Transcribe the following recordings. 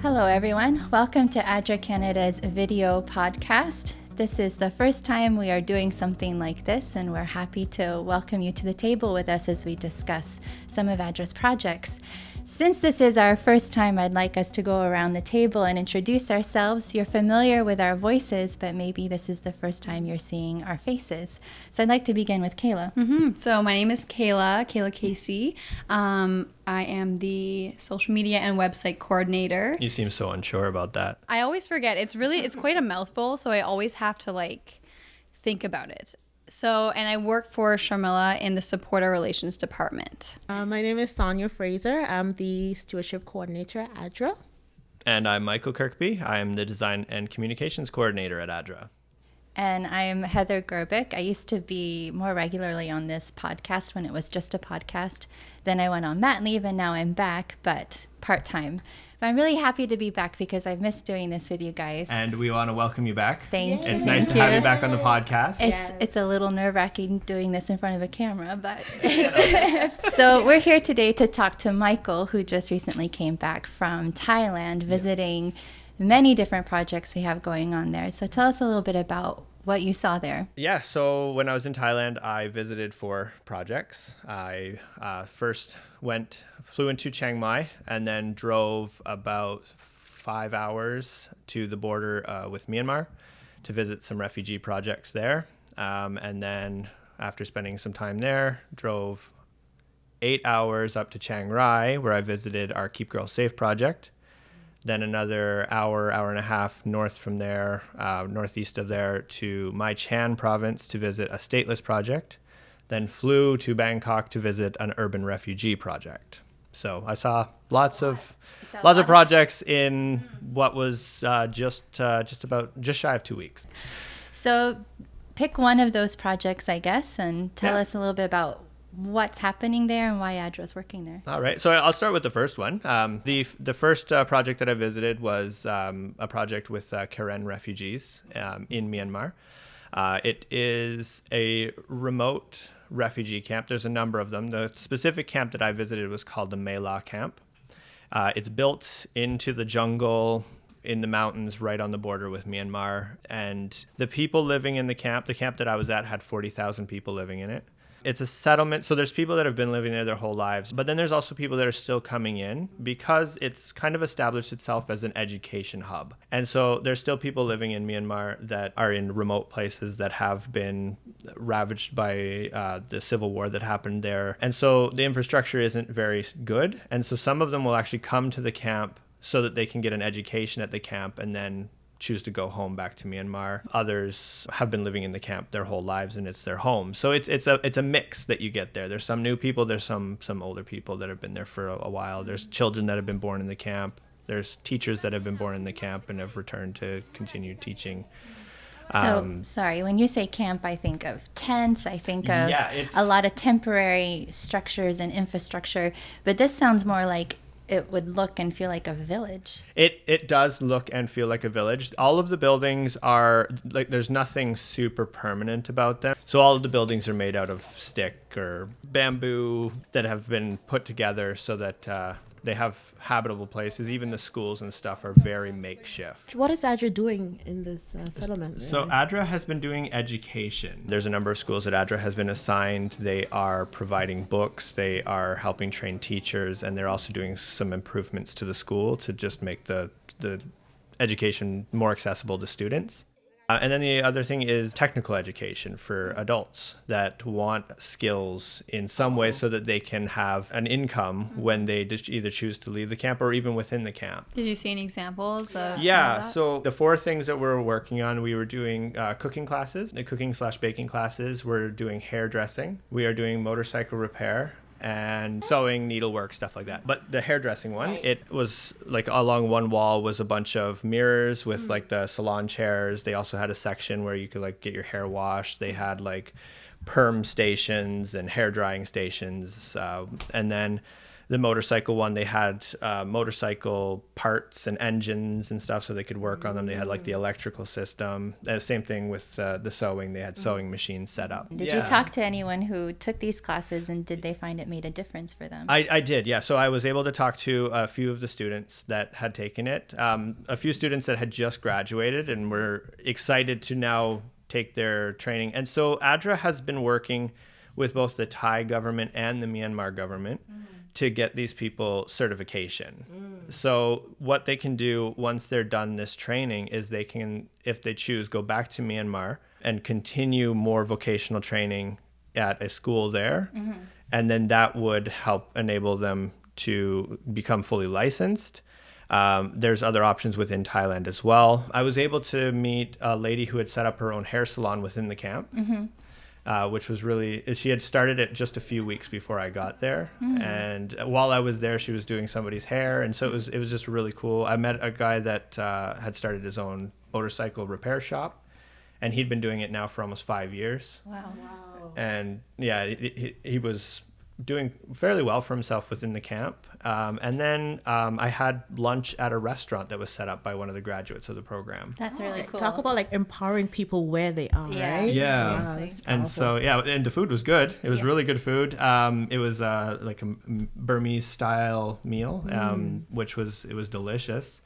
Hello everyone, welcome to ADRA Canada's video podcast. This is the first time we are doing something like this, and we're happy to welcome you to the table with us as we discuss some of ADRA's projects. Since this is our first time, I'd like us to go around the table and introduce ourselves. You're familiar with our voices, but maybe this is the first time you're seeing our faces. So I'd like to begin with Kayla. So my name is Kayla Casey. I am the social media and website coordinator. You seem so unsure about that. I always forget. It's quite a mouthful, so I always have to think about it. So, and I work for Sharmila in the Supporter Relations Department. My name is Sonia Fraser. I'm the Stewardship Coordinator at ADRA. And I'm Michael Kirkby. I'm the Design and Communications Coordinator at ADRA. And I'm Heather Gerbic. I used to be more regularly on this podcast when it was just a podcast. Then I went on mat leave and now I'm back, but part-time. But I'm really happy to be back because I've missed doing this with you guys. And we want to welcome you back. Thank you. It's nice to have you back on the podcast. It's a little nerve-wracking doing this in front of a camera, but so we're here today to talk to Michael, who just recently came back from Thailand, visiting many different projects we have going on there. So tell us a little bit about what you saw there. Yeah, so when I was in Thailand, I visited 4 projects. I first flew into Chiang Mai and then drove about 5 hours to the border with Myanmar to visit some refugee projects there. And then after spending some time there, drove 8 hours up to Chiang Rai, where I visited our Keep Girls Safe project. Then another hour and a half north from there, northeast of there, to Mai Chan province to visit a Stateless project. Then flew to Bangkok to visit an urban refugee project. So I saw lots of projects in what was just shy of 2 weeks. So pick one of those projects, I guess, and tell us a little bit about what's happening there and why ADRA is working there. All right. So I'll start with the first one. The first project that I visited was a project with Karen refugees in Myanmar. It is a remote refugee camp. There's a number of them. The specific camp that I visited was called the Mela camp. It's built into the jungle in the mountains right on the border with Myanmar. And the people living in the camp that I was at had 40,000 people living in it. It's a settlement, so there's people that have been living there their whole lives, but then there's also people that are still coming in because it's kind of established itself as an education hub. And so there's still people living in Myanmar that are in remote places that have been ravaged by the civil war that happened there. And so the infrastructure isn't very good. And so some of them will actually come to the camp so that they can get an education at the camp and then choose to go home back to Myanmar. Others have been living in the camp their whole lives and it's their home. So it's a mix that you get there. There's some new people, there's some older people that have been there for a while. There's children that have been born in the camp. There's teachers that have been born in the camp and have returned to continue teaching. So, sorry, when you say camp, I think of tents, I think of a lot of temporary structures and infrastructure, but this sounds more like it would look and feel like a village. It does look and feel like a village. All of the buildings are there's nothing super permanent about them. So all of the buildings are made out of stick or bamboo that have been put together so that they have habitable places. Even the schools and stuff are very makeshift. What is ADRA doing in this settlement? So ADRA has been doing education. There's a number of schools that ADRA has been assigned. They are providing books. They are helping train teachers. And they're also doing some improvements to the school to just make the education more accessible to students. And then the other thing is technical education for adults that want skills in some way so that they can have an income when they just either choose to leave the camp or even within the camp. Did you see any examples of that? So the 4 things that we're working on, we were doing cooking classes, the cooking/baking classes. We're doing hairdressing. We are doing motorcycle repair and sewing, needlework, stuff like that. But the hairdressing one, it was along one wall was a bunch of mirrors with the salon chairs. They also had a section where you could get your hair washed. They had perm stations and hair drying stations. And then the motorcycle one, they had motorcycle parts and engines and stuff so they could work on them. They had like the electrical system. Same thing with the sewing. They had sewing machines set up. Did you talk to anyone who took these classes, and did they find it made a difference for them? I did, yeah. So I was able to talk to a few of the students that had taken it, a few students that had just graduated and were excited to now take their training. And so ADRA has been working with both the Thai government and the Myanmar government to get these people certification. So what they can do once they're done this training is they can, if they choose, go back to Myanmar and continue more vocational training at a school there. And then that would help enable them to become fully licensed. There's other options within Thailand as well. I was able to meet a lady who had set up her own hair salon within the camp. Which was really, she had started it just a few weeks before I got there. And while I was there, she was doing somebody's hair. And so it was just really cool. I met a guy that had started his own motorcycle repair shop, and he'd been doing it now for almost 5 years. Wow. And yeah, he was doing fairly well for himself within the camp. And then I had lunch at a restaurant that was set up by one of the graduates of the program. That's really cool. Talk about like empowering people where they are, right? Yeah. Seriously. And so, yeah, and the food was good. It was really good food. It was like a Burmese style meal, which was delicious.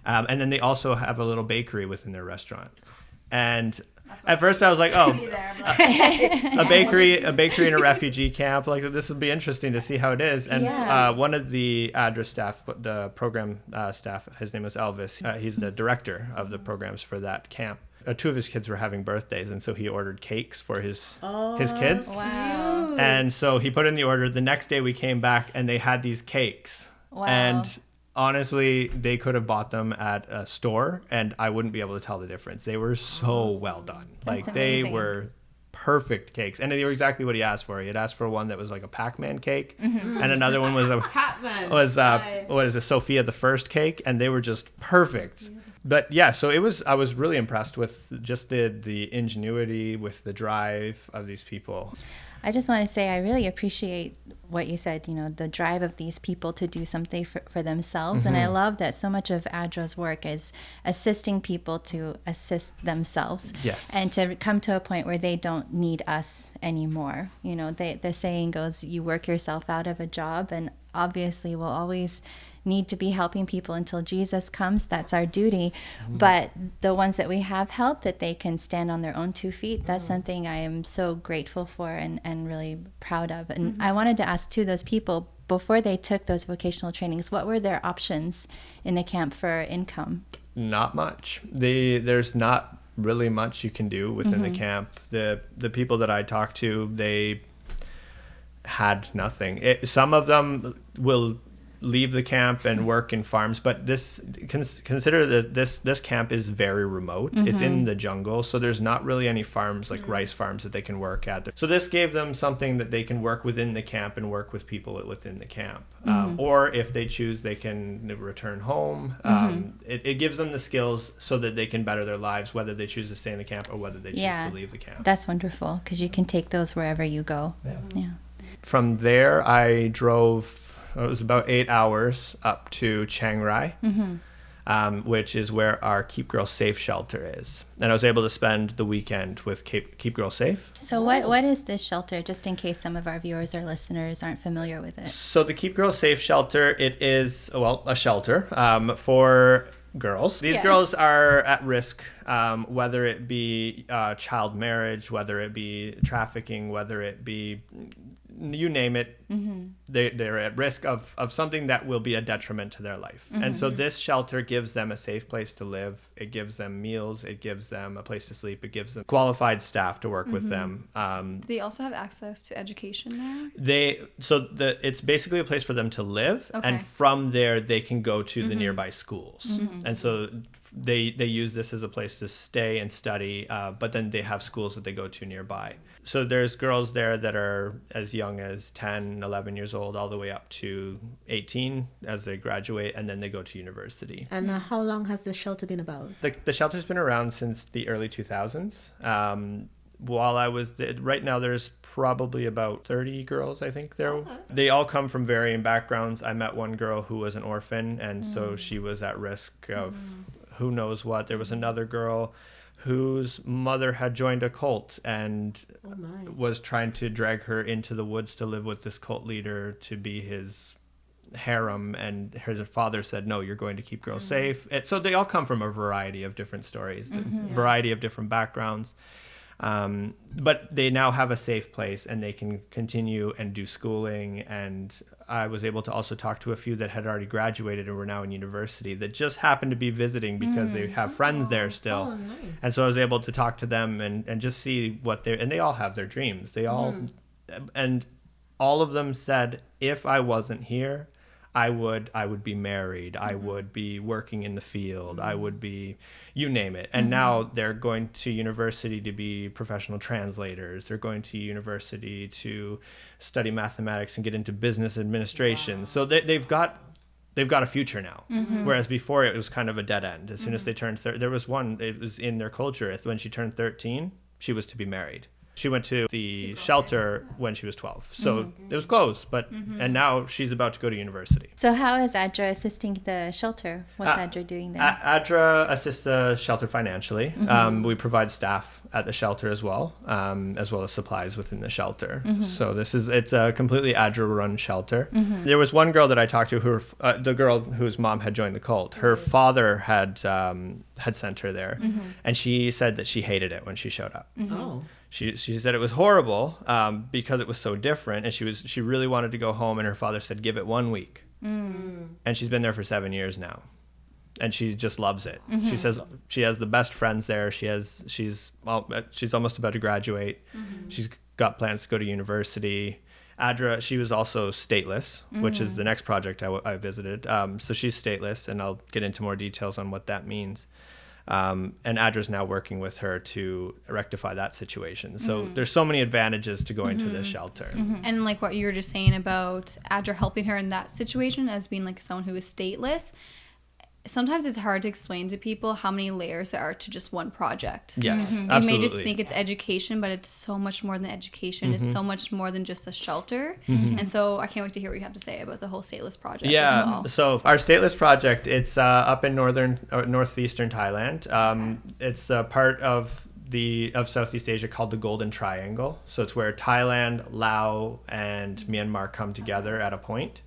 And then they also have a little bakery within their restaurant. And at first I was like, oh, a bakery in a refugee camp. Like, this would be interesting to see how it is. And one of the ADRA staff, the program staff, his name is Elvis. He's the director of the programs for that camp. 2 of his kids were having birthdays, and so he ordered cakes for his kids. Wow. And so he put in the order. The next day we came back, and they had these cakes. Wow. And honestly, they could have bought them at a store and I wouldn't be able to tell the difference. They were so well done. That's like, they amazing. were perfect cakes. And they were exactly what he asked for. He had asked for one that was like a Pac-Man cake. And another one was a Sophia the First cake. And they were just perfect. But yeah, so I was really impressed with just the ingenuity, with the drive of these people. I just want to say I really appreciate what you said, the drive of these people to do something for themselves. And I love that so much of ADRA's work is assisting people to assist themselves. Yes. And to come to a point where they don't need us anymore. The saying goes, you work yourself out of a job, and obviously we'll always need to be helping people until Jesus comes. That's our duty. But the ones that we have helped, that they can stand on their own 2 feet, that's something I am so grateful for and really proud of. And I wanted to ask too, those people, before they took those vocational trainings, what were their options in the camp for income? Not much. There's not really much you can do within the camp. The people that I talked to, they had nothing. Some of them will leave the camp and work in farms, but consider that this camp is very remote. It's in the jungle, so there's not really any farms, like rice farms, that they can work at. So this gave them something that they can work within the camp and work with people within the camp. Or if they choose, they can return home. It gives them the skills so that they can better their lives, whether they choose to stay in the camp or whether they choose to leave the camp. That's wonderful, because you can take those wherever you go. Yeah. From there, I drove, it was about 8 hours up to Chiang Rai, which is where our Keep Girls Safe shelter is. And I was able to spend the weekend with Keep Girls Safe. So what is this shelter, just in case some of our viewers or listeners aren't familiar with it? So the Keep Girls Safe shelter, it is, a shelter for girls. These girls are at risk, whether it be child marriage, whether it be trafficking, whether it be, you name it, they're at risk of something that will be a detriment to their life. And so this shelter gives them a safe place to live. It gives them meals. It gives them a place to sleep. It gives them qualified staff to work with them. Do they also have access to education there? It's basically a place for them to live, and from there they can go to the nearby schools. And so they use this as a place to stay and study, but then they have schools that they go to nearby. So there's girls there that are as young as 10, 11 years old, all the way up to 18 as they graduate, and then they go to university. And how long has the shelter been about? The shelter's been around since the early 2000s. while I was right now, there's probably about 30 girls, I think there. Okay. They all come from varying backgrounds. I met one girl who was an orphan, and so she was at risk of who knows what. There was another girl whose mother had joined a cult and was trying to drag her into the woods to live with this cult leader to be his harem, and her father said, no, you're going to keep girls safe. So they all come from a variety of different stories, variety of different backgrounds. But they now have a safe place and they can continue and do schooling. And I was able to also talk to a few that had already graduated and were now in university that just happened to be visiting because they have friends there still. Nice. And so I was able to talk to them and just see and they all have their dreams. They all, and all of them said, if I wasn't here, I would be married. I would be working in the field. I would be, you name it. And now they're going to university to be professional translators. They're going to university to study mathematics and get into business administration. Wow. So they've got a future now. Whereas before it was kind of a dead end. As soon as they turned, there was one, it was in their culture. When she turned 13, she was to be married. She went to the shelter when she was 12. So it was close, but and now she's about to go to university. So how is ADRA assisting the shelter? What's ADRA doing there? ADRA assists the shelter financially. We provide staff at the shelter as well as supplies within the shelter. So it's a completely ADRA-run shelter. There was one girl that I talked to, the girl whose mom had joined the cult. Her father had sent her there, and she said that she hated it when she showed up. She said it was horrible because it was so different, and she really wanted to go home, and her father said, give it 1 week. And she's been there for 7 years now, and she just loves it. She says she has the best friends there. She's almost about to graduate. She's got plans to go to university. ADRA, she was also stateless, which is the next project I visited. So she's stateless, and I'll get into more details on what that means. And ADRA's now working with her to rectify that situation. So there's so many advantages to going to this shelter. And like what you were just saying about ADRA helping her in that situation as being like someone who is stateless, sometimes it's hard to explain to people how many layers there are to just one project. Yes, absolutely. You may just think it's education, but it's so much more than education. It's so much more than just a shelter. And so I can't wait to hear what you have to say about the whole Stateless project as well. So our Stateless project, it's up in northeastern Thailand. It's a part of Southeast Asia called the Golden Triangle. So it's where Thailand, Laos, and Myanmar come together at a point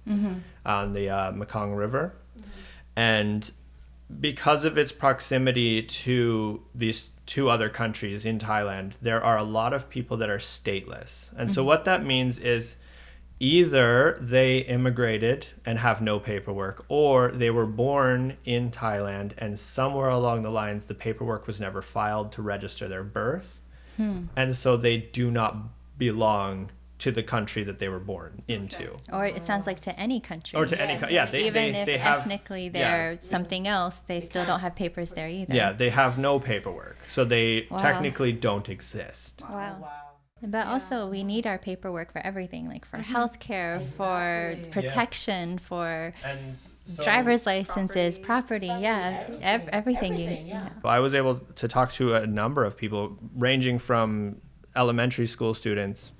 on the Mekong River. And because of its proximity to these two other countries in Thailand, there are a lot of people that are stateless. And so what that means is either they immigrated and have no paperwork, or they were born in Thailand and somewhere along the lines the paperwork was never filed to register their birth. And so they do not belong to the country that they were born into. Or it sounds like to any country. Or to any country, yeah. Even if ethnically they're something else, they still don't have papers there either. Yeah, they have no paperwork. So they technically don't exist. Wow. But also we need our paperwork for everything, like for healthcare, for protection, for driver's licenses, property, everything you need. I was able to talk to a number of people ranging from elementary school students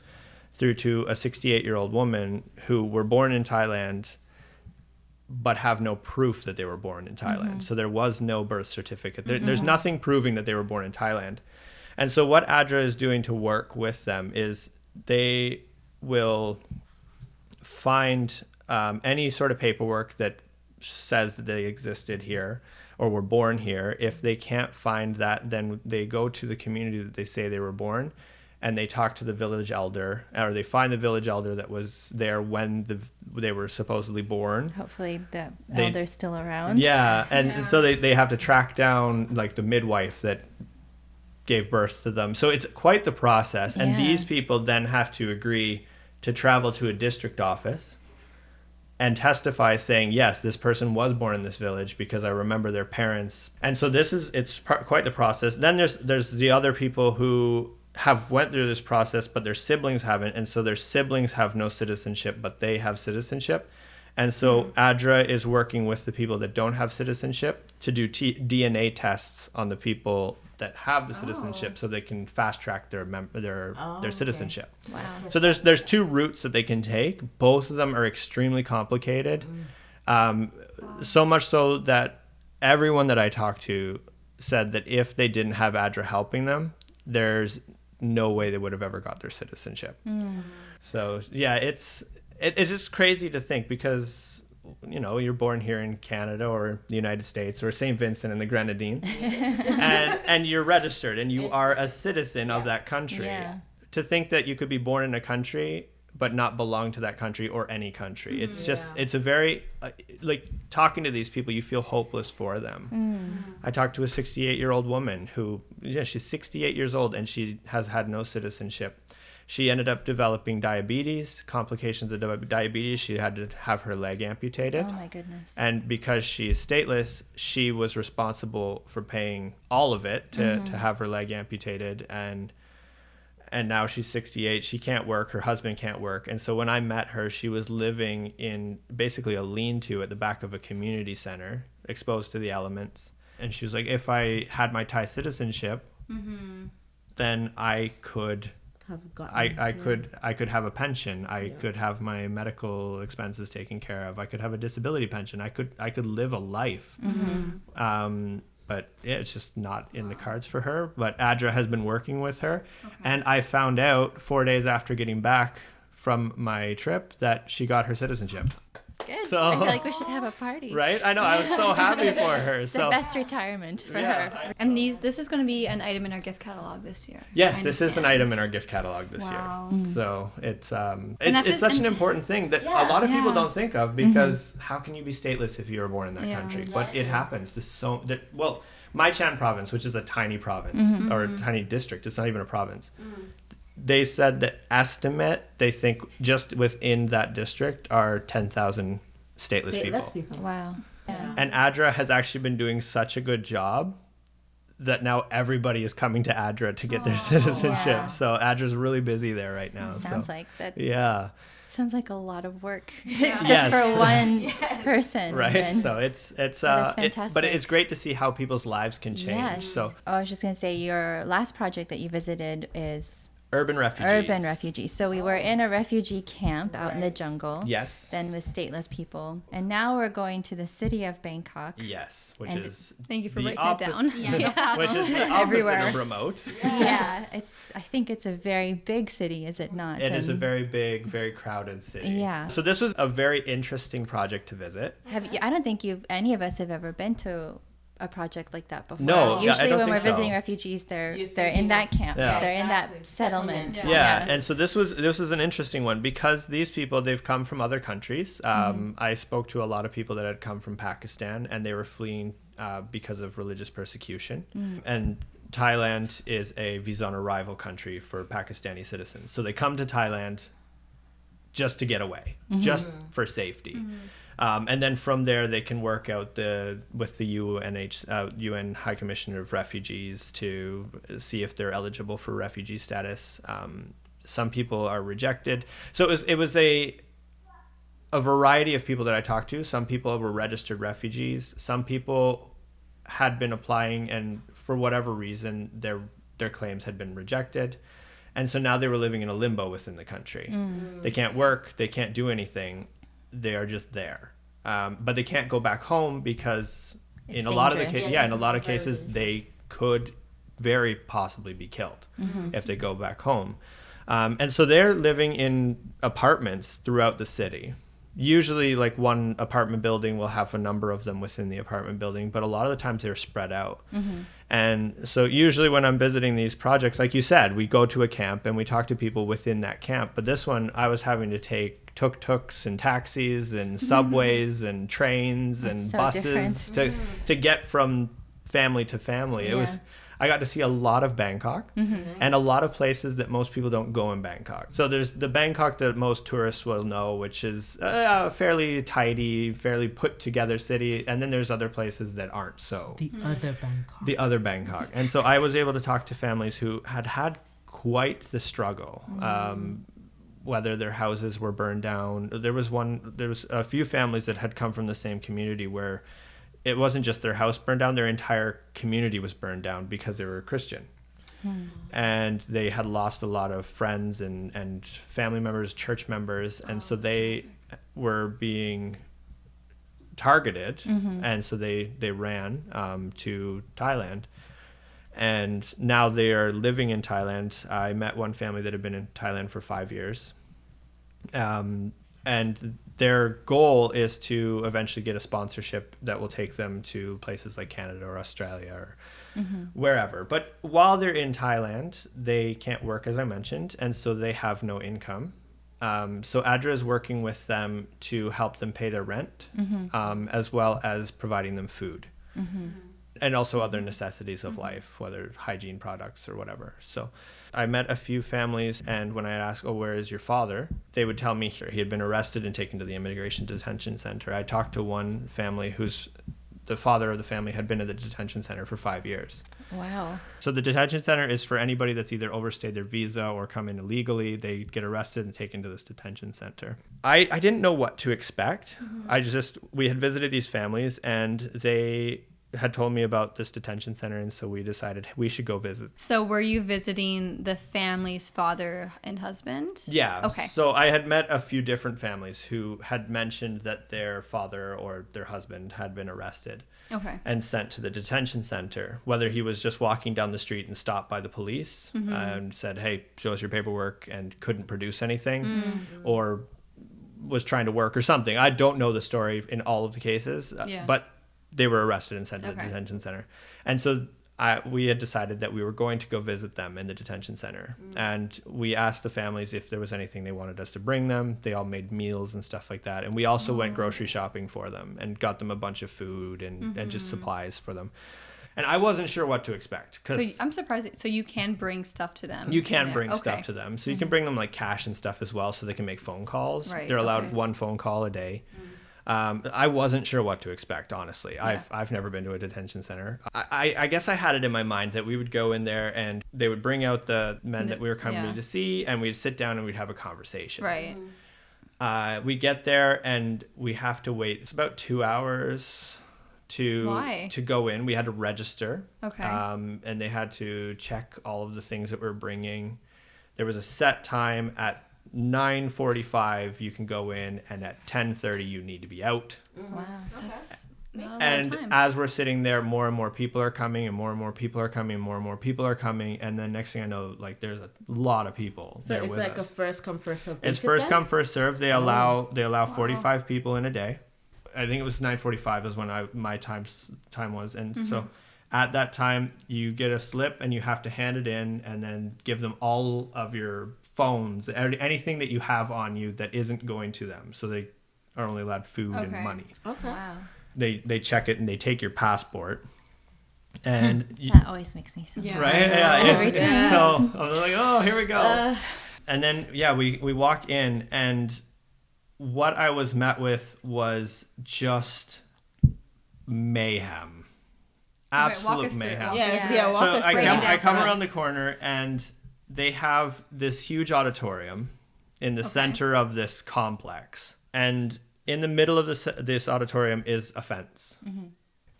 through to a 68-year-old woman who were born in Thailand but have no proof that they were born in Thailand. So there was no birth certificate. There's nothing proving that they were born in Thailand. And so what ADRA is doing to work with them is they will find any sort of paperwork that says that they existed here or were born here. If they can't find that, then they go to the community that they say they were born, and they talk to the village elder, or they find the village elder that was there when they were supposedly born. Hopefully the elder's still around. Yeah, and so they have to track down like the midwife that gave birth to them. So it's quite the process. And these people then have to agree to travel to a district office and testify saying, yes, this person was born in this village because I remember their parents. And so it's quite the process. Then there's the other people who have went through this process, but their siblings haven't, and so their siblings have no citizenship, but they have citizenship. And so ADRA is working with the people that don't have citizenship to do DNA tests on the people that have the citizenship, so they can fast track their citizenship. Wow. So there's two routes that they can take. Both of them are extremely complicated. So much so that everyone that I talked to said that if they didn't have ADRA helping them, there's no way they would have ever got their citizenship. So yeah, it's just crazy to think, because you're born here in Canada or the United States or St. Vincent and the Grenadines, and you're registered and you are a citizen of that country. Yeah. To think that you could be born in a country but not belong to that country or any country. It's just, it's a very, like, talking to these people, you feel hopeless for them. I talked to a 68-year-old woman who, she's 68 years old and she has had no citizenship. She ended up developing diabetes, complications of diabetes. She had to have her leg amputated. Oh my goodness. And because she is stateless, she was responsible for paying all of it to have her leg amputated. And now she's 68. She can't work. Her husband can't work. And so when I met her, she was living in basically a lean-to at the back of a community center, exposed to the elements. And she was like, if I had my Thai citizenship, then I could I could have a pension. I could have my medical expenses taken care of. I could have a disability pension. I could live a life. But yeah, it's just not in the cards for her. But ADRA has been working with her. And I found out 4 days after getting back from my trip that she got her citizenship. Good. So, I feel like we should have a party. Right? I know. I was so happy for her. It's the best retirement for her. And this is going to be an item in our gift catalog this year. Yes, this is an item in our gift catalog this year. So it's such an important thing that a lot of people don't think of, because how can you be stateless if you were born in that country? But it happens. My Chan province, which is a tiny province or a tiny district, it's not even a province. They said the estimate, they think just within that district are 10,000 stateless people. Wow. Yeah. And ADRA has actually been doing such a good job that now everybody is coming to ADRA to get their citizenship. Yeah. So ADRA's really busy there right now. Sounds like that. Yeah. Sounds like a lot of work just for one person. Right. So it's fantastic. but it's great to see how people's lives can change. Yes. So I was just going to say, your last project that you visited is Urban refugees. So we were in a refugee camp out in the jungle. Yes. Then with stateless people. And now we're going to the city of Bangkok. Yes, which And is Thank you for breaking it down. which is the opposite of remote. Yeah, I think it's a very big city, is it not? It is a very big, very crowded city. Yeah. So this was a very interesting project to visit. I don't think any of us have ever been to a project like that before. No, Usually I don't when think we're visiting so. refugees, they're in that camp. Yeah. They're in that settlement. Yeah. And so this was an interesting one, because these people, they've come from other countries. I spoke to a lot of people that had come from Pakistan, and they were fleeing because of religious persecution. And Thailand is a visa on arrival country for Pakistani citizens. So they come to Thailand just to get away, just for safety. And then from there, they can work out with the UN High Commissioner of Refugees to see if they're eligible for refugee status. Some people are rejected. So it was a variety of people that I talked to. Some people were registered refugees. Some people had been applying, and for whatever reason, their claims had been rejected. And so now they were living in a limbo within the country. They can't work. They can't do anything. They are just there. But they can't go back home because in a lot of cases, they could very possibly be killed if they go back home. And so they're living in apartments throughout the city. Usually, like, one apartment building will have a number of them within the apartment building, but a lot of the times they're spread out. And so usually when I'm visiting these projects, like you said, we go to a camp and we talk to people within that camp. But this one, I was having to take tuk-tuks and taxis and subways and trains and buses to get from family to family. I got to see a lot of Bangkok and a lot of places that most people don't go in Bangkok. So there's the Bangkok that most tourists will know, which is a fairly tidy, fairly put together city. And then there's other places that aren't so. The other Bangkok. And so I was able to talk to families who had quite the struggle. Whether their houses were burned down. There was a few families that had come from the same community where it wasn't just their house burned down, their entire community was burned down because they were Christian. And they had lost a lot of friends and family members, church members, and so they were being targeted, and so they ran to Thailand, and now they are living in Thailand. I met one family that had been in Thailand for 5 years, and their goal is to eventually get a sponsorship that will take them to places like Canada or Australia or wherever. But while they're in Thailand, they can't work, as I mentioned, and so they have no income. So ADRA is working with them to help them pay their rent, as well as providing them food, and also other necessities of life, whether hygiene products or whatever. So I met a few families, and when I asked, oh, where is your father? They would tell me he had been arrested and taken to the Immigration Detention Center. I talked to one family the father of the family had been at the detention center for 5 years. Wow. So the detention center is for anybody that's either overstayed their visa or come in illegally. They get arrested and taken to this detention center. I didn't know what to expect. We had visited these families, and they had told me about this detention center, and so we decided we should go visit. So were you visiting the family's father and husband? Yeah. Okay. So I had met a few different families who had mentioned that their father or their husband had been arrested and sent to the detention center, whether he was just walking down the street and stopped by the police and said, hey, show us your paperwork, and couldn't produce anything, or was trying to work or something. I don't know the story in all of the cases, but they were arrested and sent to the detention center. And so we had decided that we were going to go visit them in the detention center. And we asked the families if there was anything they wanted us to bring them. They all made meals and stuff like that. And we also went grocery shopping for them and got them a bunch of food and just supplies for them. And I wasn't sure what to expect. So I'm surprised. So you can bring stuff to them. You can bring stuff to them. So you can bring them like cash and stuff as well, so they can make phone calls. Right. They're allowed one phone call a day. I wasn't sure what to expect, honestly. I've never been to a detention center. I guess I had it in my mind that we would go in there and they would bring out the men that we were coming to see, and we'd sit down and we'd have a conversation. Right. We get there and we have to wait. It's about 2 hours to go in. We had to register. Okay. And they had to check all of the things that we're bringing. There was a set time at 9:45 you can go in, and at 10:30 you need to be out. Wow. That's and as we're sitting there, more and more people are coming, and more and more people are coming, and more and more people are coming, and then next thing I know, like, there's a lot of people there with us. So it's like a first come first serve. It's first come first serve. They allow 45 people in a day. I think it was 9:45 is when my time was, and so at that time you get a slip and you have to hand it in and then give them all of your phones, anything that you have on you that isn't going to them. So they are only allowed food and money. Okay. Wow. They check it and they take your passport. And that always makes me so right? Yeah. So I was like, oh, here we go. And then we walk in, and what I was met with was just mayhem. Absolute mayhem. So I come around the corner, and they have this huge auditorium in the center of this complex, and in the middle of this auditorium is a fence,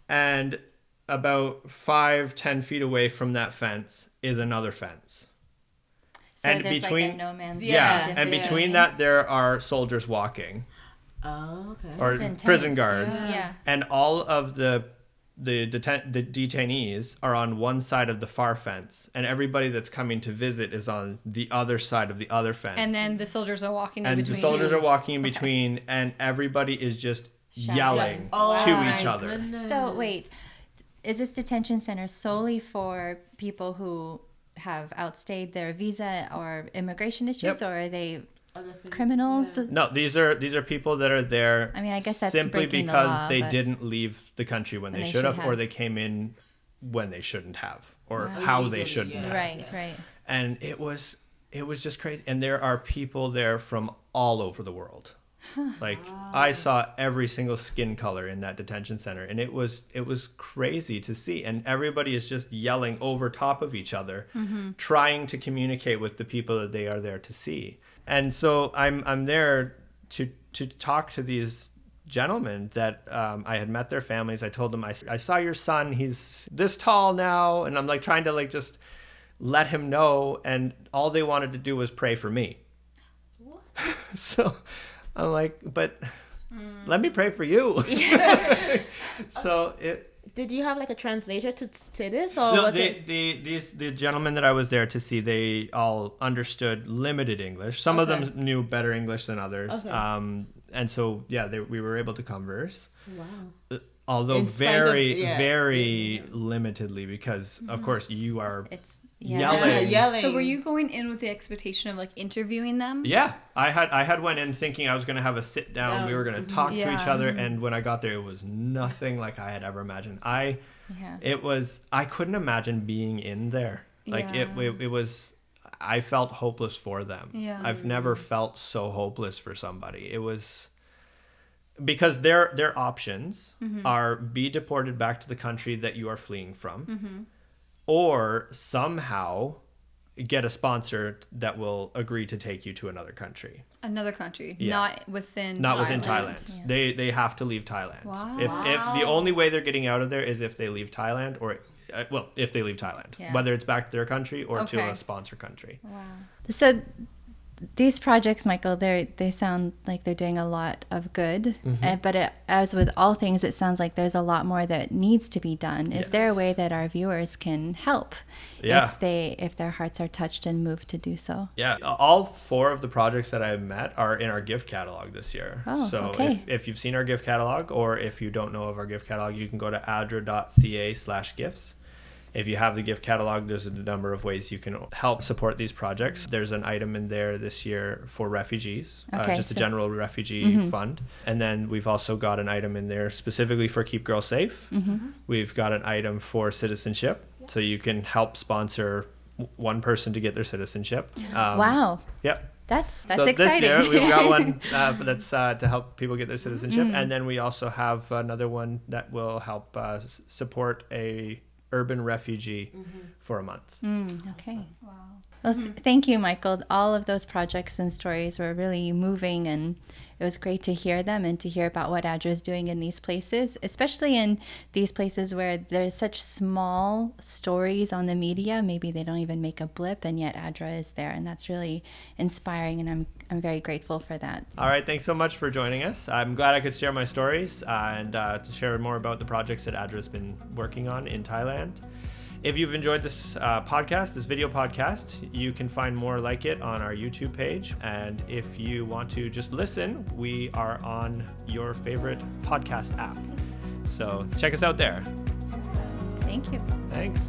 and about 5-10 feet away from that fence is another fence. So and there's between, like a no man's land. And between that there are soldiers walking. Oh, okay. Or prison guards. Yeah. And all of the detainees are on one side of the far fence, and everybody that's coming to visit is on the other side of the other fence. And then the soldiers are walking in between. And the soldiers are walking in between, and everybody is just yelling to each other. Goodness. So wait, is this detention center solely for people who have outstayed their visa or immigration issues, or are they criminals? No, these are people that are there. I mean, I guess that's simply because they didn't leave the country when they should have, or they came in when they shouldn't have, or how they shouldn't have. Right. And it was just crazy. And there are people there from all over the world. Like, I saw every single skin color in that detention center, and it was crazy to see. And everybody is just yelling over top of each other, trying to communicate with the people that they are there to see. And so I'm there to talk to these gentlemen that I had met their families. I told them, I saw your son. He's this tall now. And I'm like trying to like just let him know. And all they wanted to do was pray for me. What? So I'm like, but let me pray for you. Yeah. So Did you have like a translator to say this, or no? was The gentlemen that I was there to see, they all understood limited English. Some of them knew better English than others. Okay. And so we were able to converse. Wow. Although very limitedly, because of course you are yelling. So were you going in with the expectation of like interviewing them? Yeah, I had went in thinking I was going to have a sit down. We were going to talk to each other, and when I got there, it was nothing like I had ever imagined. I couldn't imagine being in there. Like it was. I felt hopeless for them. Yeah. I've never felt so hopeless for somebody. It was because their options are be deported back to the country that you are fleeing from, or somehow get a sponsor that will agree to take you to another country. Not within Thailand. Yeah. They have to leave Thailand. Wow. If the only way they're getting out of there is if they leave Thailand, or if they leave Thailand, whether it's back to their country or to a sponsor country. Wow. So these projects, Michael, they sound like they're doing a lot of good, but as with all things, it sounds like there's a lot more that needs to be done. Is there a way that our viewers can help if their hearts are touched and moved to do so? Yeah, all 4 of the projects that I've met are in our gift catalog this year. So if you've seen our gift catalog, or if you don't know of our gift catalog, you can go to adra.ca/gifts. If you have the gift catalog, there's a number of ways you can help support these projects. There's an item in there this year for refugees, a general refugee fund. And then we've also got an item in there specifically for Keep Girls Safe. We've got an item for citizenship. So you can help sponsor one person to get their citizenship. Wow. Yep. That's so exciting. This year we've got one that's to help people get their citizenship. And then we also have another one that will help support a urban refugee for a month. Okay. Wow. Well, thank you, Michael. All of those projects and stories were really moving, and it was great to hear them and to hear about what ADRA is doing in these places, especially in these places where there's such small stories on the media. Maybe they don't even make a blip, and yet ADRA is there, and that's really inspiring, and I'm very grateful for that. All right, thanks so much for joining us. I'm glad I could share my stories and to share more about the projects that ADRA has been working on in Thailand. If you've enjoyed this video podcast, you can find more like it on our YouTube page. And if you want to just listen, we are on your favorite podcast app. So check us out there. Thank you. Thanks.